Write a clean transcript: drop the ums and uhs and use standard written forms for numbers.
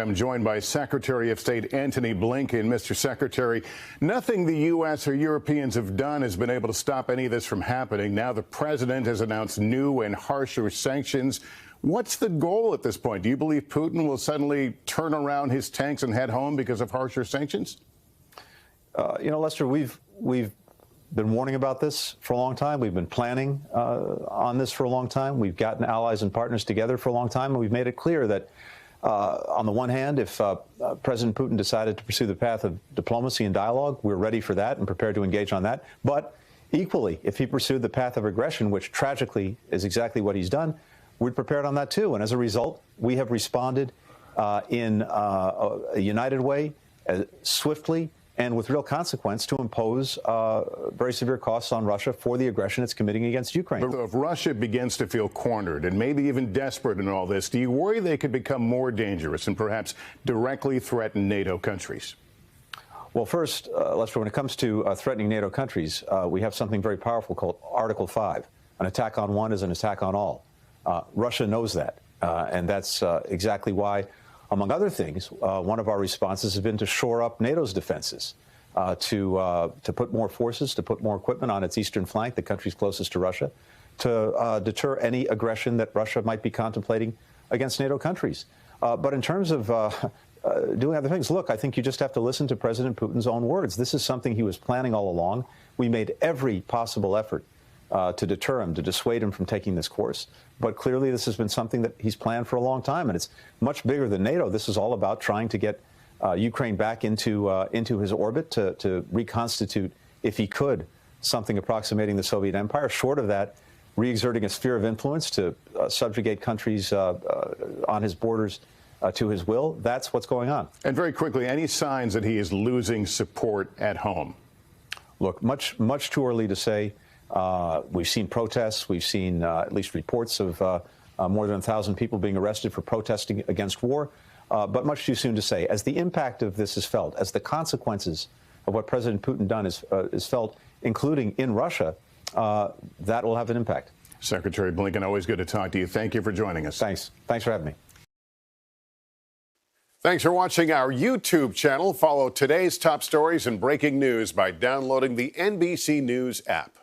I'm joined by Secretary of State Antony Blinken. Mr. Secretary, nothing the U.S. or Europeans have done has been able to stop any of this from happening. Now the president has announced new and harsher sanctions. What's the goal at this point? Do you believe Putin will suddenly turn around his tanks and head home because of harsher sanctions? Lester, we've been warning about this for a long time. We've been planning on this for a long time. We've gotten allies and partners together for a long time, and we've made it clear that on the one hand, if President Putin decided to pursue the path of diplomacy and dialogue, we're ready for that and prepared to engage on that. But equally, if he pursued the path of aggression, which tragically is exactly what he's done, we're prepared on that too. And as a result, we have responded in a united way, swiftly, and with real consequence to impose very severe costs on Russia for the aggression it's committing against Ukraine. But if Russia begins to feel cornered and maybe even desperate in all this, do you worry they could become more dangerous and perhaps directly threaten NATO countries? Well, first, Lester, when it comes to threatening NATO countries, we have something very powerful called Article 5. An attack on one is an attack on all. Russia knows that, and that's exactly why, among other things, one of our responses has been to shore up NATO's defenses, to put more forces, to put more equipment on its eastern flank, the countries closest to Russia, to deter any aggression that Russia might be contemplating against NATO countries. But in terms of doing other things, look, I think you just have to listen to President Putin's own words. This is something he was planning all along. We made every possible effort to deter him, to dissuade him from taking this course. But clearly, this has been something that he's planned for a long time, and it's much bigger than NATO. This is all about trying to get Ukraine back into his orbit, to reconstitute, if he could, something approximating the Soviet Empire. Short of that, re-exerting a sphere of influence to subjugate countries on his borders to his will. That's what's going on. And very quickly, any signs that he is losing support at home? Look, much too early to say. We've seen protests. We've seen at least reports of more than 1,000 people being arrested for protesting against war, but much too soon to say. As the impact of this is felt, as the consequences of what President Putin done is felt, including in Russia, that will have an impact. Secretary Blinken, always good to talk to you. Thank you for joining us. Thanks for having me. Thanks for watching our YouTube channel. Follow today's top stories and breaking news by downloading the NBC News app.